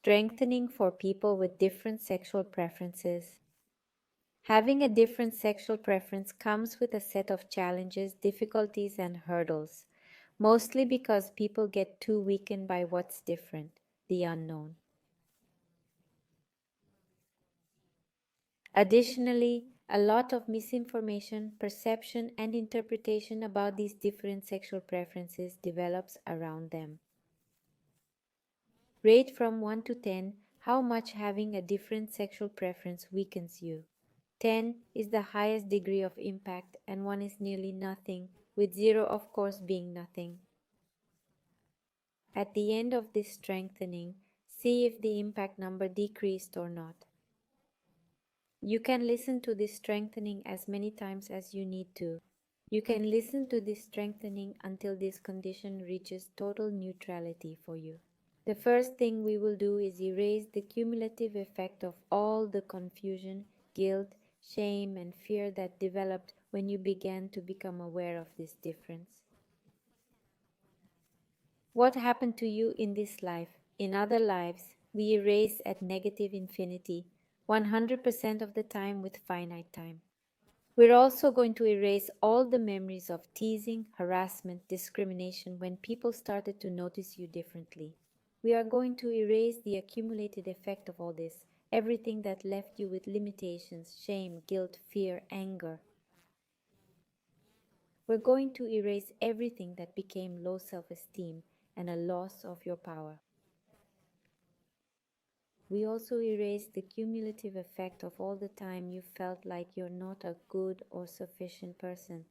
Strengthening for people with different sexual preferences. Having a different sexual preference comes with a set of challenges, difficulties, and hurdles, mostly because people get too weakened by what's different, the unknown. Additionally, a lot of misinformation, perception, and interpretation about these different sexual preferences develops around them. Rate from 1 to 10 how much having a different sexual preference weakens you. 10 is the highest degree of impact and 1 is nearly nothing, with 0 of course being nothing. At the end of this strengthening, see if the impact number decreased or not. You can listen to this strengthening as many times as you need to. You can listen to this strengthening until this condition reaches total neutrality for you. The first thing we will do is erase the cumulative effect of all the confusion, guilt, shame, and fear that developed when you began to become aware of this difference. What happened to you in this life, in other lives, we erase at negative infinity, 100% of the time with finite time. We're also going to erase all the memories of teasing, harassment, discrimination when people started to notice you differently. We are going to erase the accumulated effect of all this, everything that left you with limitations, shame, guilt, fear, anger. We're going to erase everything that became low self-esteem and a loss of your power. We also erase the cumulative effect of all the time you felt like you're not a good or sufficient person.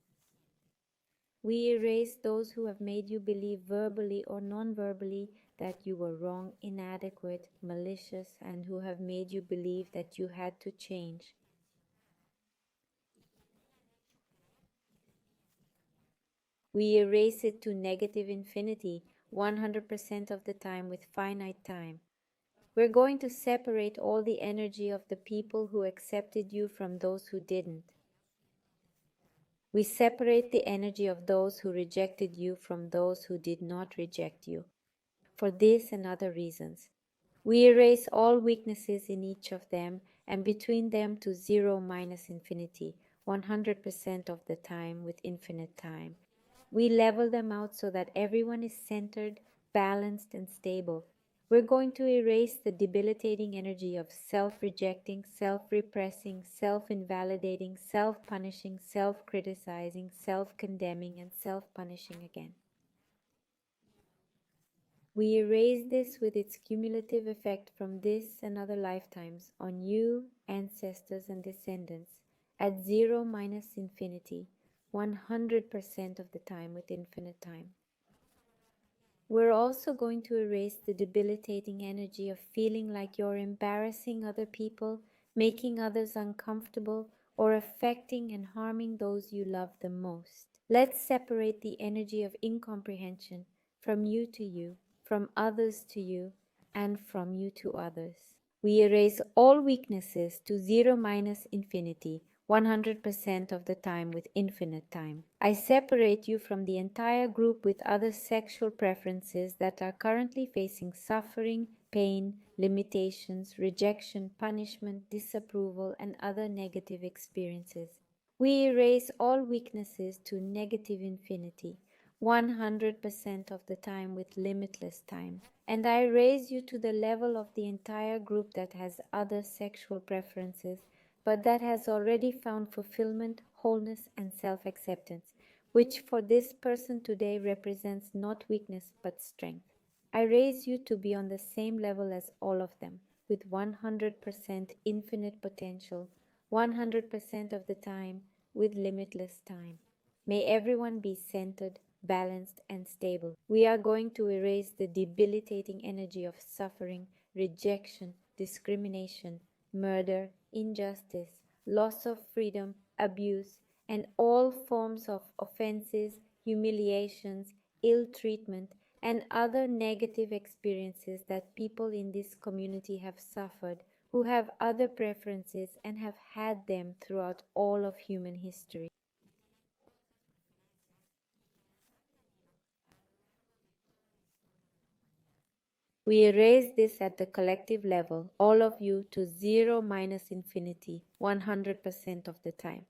We erase those who have made you believe verbally or non-verbally that you were wrong, inadequate, malicious, and who have made you believe that you had to change. We erase it to negative infinity, 100% of the time with finite time. We're going to separate all the energy of the people who accepted you from those who didn't. We separate the energy of those who rejected you from those who did not reject you. For this and other reasons, we erase all weaknesses in each of them and between them to 0 minus infinity, 100% of the time with infinite time. We level them out so that everyone is centered, balanced, and stable. We're going to erase the debilitating energy of self-rejecting, self-repressing, self-invalidating, self-punishing, self-criticizing, self-condemning, and self-punishing again. We erase this with its cumulative effect from this and other lifetimes on you, ancestors, and descendants at 0 minus infinity, 100% of the time with infinite time. We're also going to erase the debilitating energy of feeling like you're embarrassing other people, making others uncomfortable, or affecting and harming those you love the most. Let's separate the energy of incomprehension from you to you, from others to you, and from you to others. We erase all weaknesses to 0 minus infinity, 100% of the time with infinite time. I separate you from the entire group with other sexual preferences that are currently facing suffering, pain, limitations, rejection, punishment, disapproval, and other negative experiences. We erase all weaknesses to negative infinity, 100% of the time with limitless time. And I raise you to the level of the entire group that has other sexual preferences, but that has already found fulfillment, wholeness, and self-acceptance, which for this person today represents not weakness but strength. I raise you to be on the same level as all of them, with 100% infinite potential, 100% of the time with limitless time. May everyone be centered, balanced, and stable. We are going to erase the debilitating energy of suffering, rejection, discrimination, murder, injustice, loss of freedom, abuse, and all forms of offenses, humiliations, ill treatment, and other negative experiences that people in this community have suffered who have other preferences and have had them throughout all of human history. We erase this at the collective level, all of you, to zero minus infinity, 100% of the time.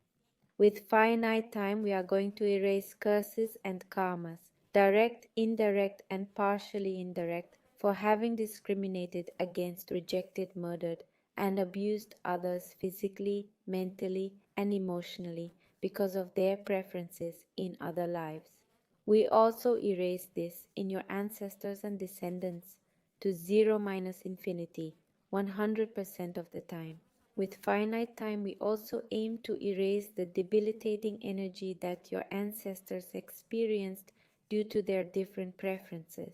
With finite time, we are going to erase curses and karmas, direct, indirect, and partially indirect, for having discriminated against, rejected, murdered, and abused others physically, mentally, and emotionally because of their preferences in other lives. We also erase this in your ancestors and descendants to zero minus infinity, 100% of the time. With finite time, we also aim to erase the debilitating energy that your ancestors experienced due to their different preferences.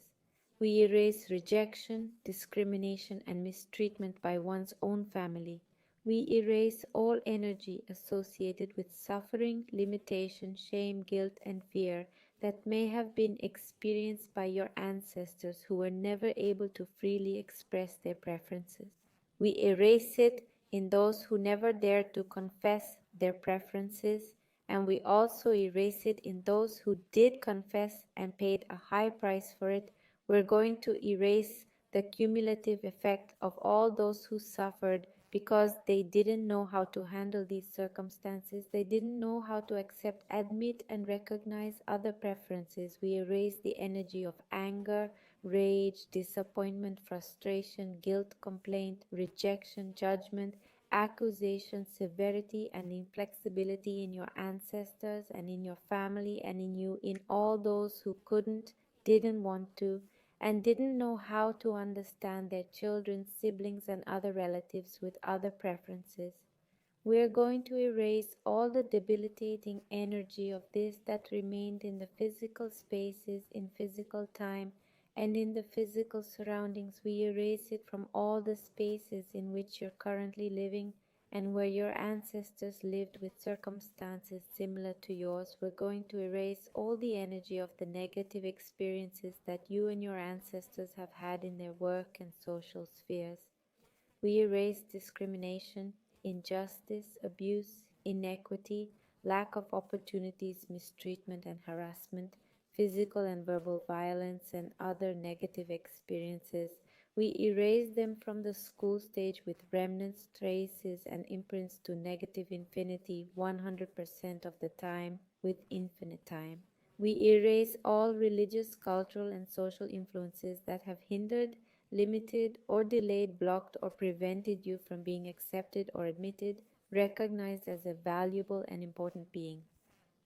We erase rejection, discrimination, and mistreatment by one's own family. We erase all energy associated with suffering, limitation, shame, guilt, and fear that may have been experienced by your ancestors who were never able to freely express their preferences. We erase it in those who never dared to confess their preferences, and we also erase it in those who did confess and paid a high price for it. We're going to erase the cumulative effect of all those who suffered because they didn't know how to handle these circumstances. They didn't know how to accept, admit, and recognize other preferences. We erase the energy of anger, rage, disappointment, frustration, guilt, complaint, rejection, judgment, accusation, severity, and inflexibility in your ancestors and in your family and in you, in all those who couldn't, didn't want to, and didn't know how to understand their children, siblings, and other relatives with other preferences. We are going to erase all the debilitating energy of this that remained in the physical spaces, in physical time, and in the physical surroundings. We erase it from all the spaces in which you're currently living and where your ancestors lived with circumstances similar to yours. We're going to erase all the energy of the negative experiences that you and your ancestors have had in their work and social spheres. We erase discrimination, injustice, abuse, inequity, lack of opportunities, mistreatment and harassment, physical and verbal violence, and other negative experiences. We erase them from the school stage with remnants, traces, and imprints to negative infinity 100% of the time with infinite time. We erase all religious, cultural, and social influences that have hindered, limited, or delayed, blocked, or prevented you from being accepted or admitted, recognized as a valuable and important being.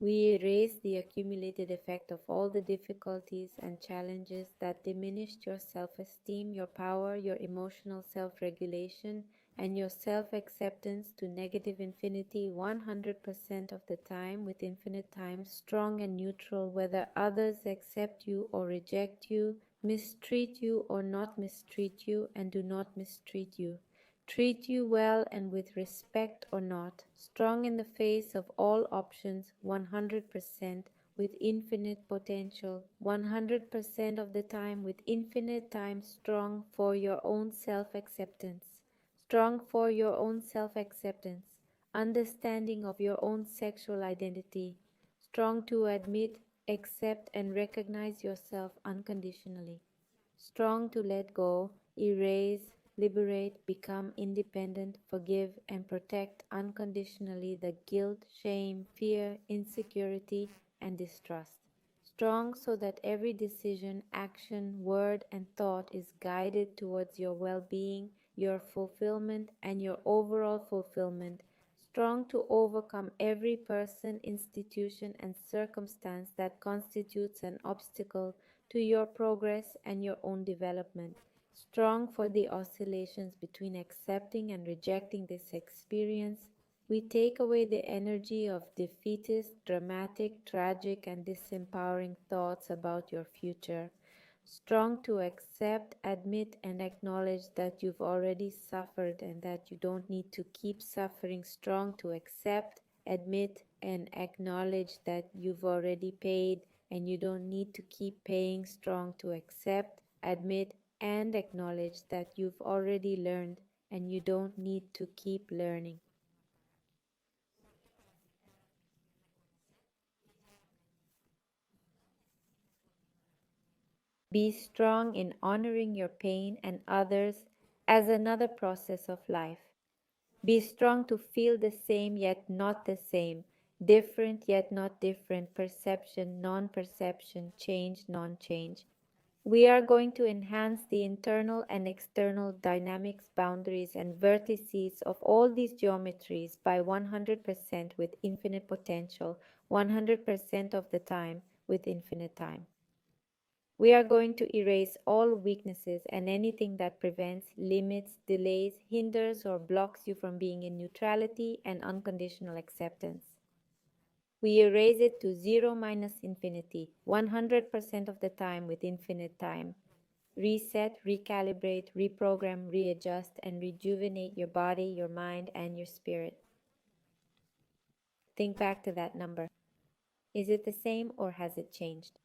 We erase the accumulated effect of all the difficulties and challenges that diminished your self-esteem, your power, your emotional self-regulation, and your self-acceptance to negative infinity 100% of the time with infinite time, strong and neutral, whether others accept you or reject you, mistreat you or not mistreat you, and do not mistreat you, treat you well and with respect or not, strong in the face of all options 100% with infinite potential 100% of the time with infinite time, strong for your own self-acceptance, strong for your own self-acceptance, understanding of your own sexual identity, strong to admit, accept, and recognize yourself unconditionally, strong to let go, erase, liberate, become independent, forgive, and protect unconditionally the guilt, shame, fear, insecurity, and distrust. Strong so that every decision, action, word, and thought is guided towards your well-being, your fulfillment, and your overall fulfillment. Strong to overcome every person, institution, and circumstance that constitutes an obstacle to your progress and your own development. Strong for the oscillations between accepting and rejecting this experience. We take away the energy of defeatist, dramatic, tragic, and disempowering thoughts about your future. Strong to accept, admit, and acknowledge that you've already suffered and that you don't need to keep suffering. Strong to accept, admit, and acknowledge that you've already paid and you don't need to keep paying. Strong to accept, admit, and acknowledge that you've already learned and you don't need to keep learning. Be strong in honoring your pain and others as another process of life. Be strong to feel the same yet not the same, different yet not different, perception, non-perception, change, non-change. We are going to enhance the internal and external dynamics, boundaries, and vertices of all these geometries by 100% with infinite potential, 100% of the time with infinite time. We are going to erase all weaknesses and anything that prevents, limits, delays, hinders, or blocks you from being in neutrality and unconditional acceptance. We erase it to 0 minus infinity, 100% of the time with infinite time. Reset, recalibrate, reprogram, readjust, and rejuvenate your body, your mind, and your spirit. Think back to that number. Is it the same or has it changed?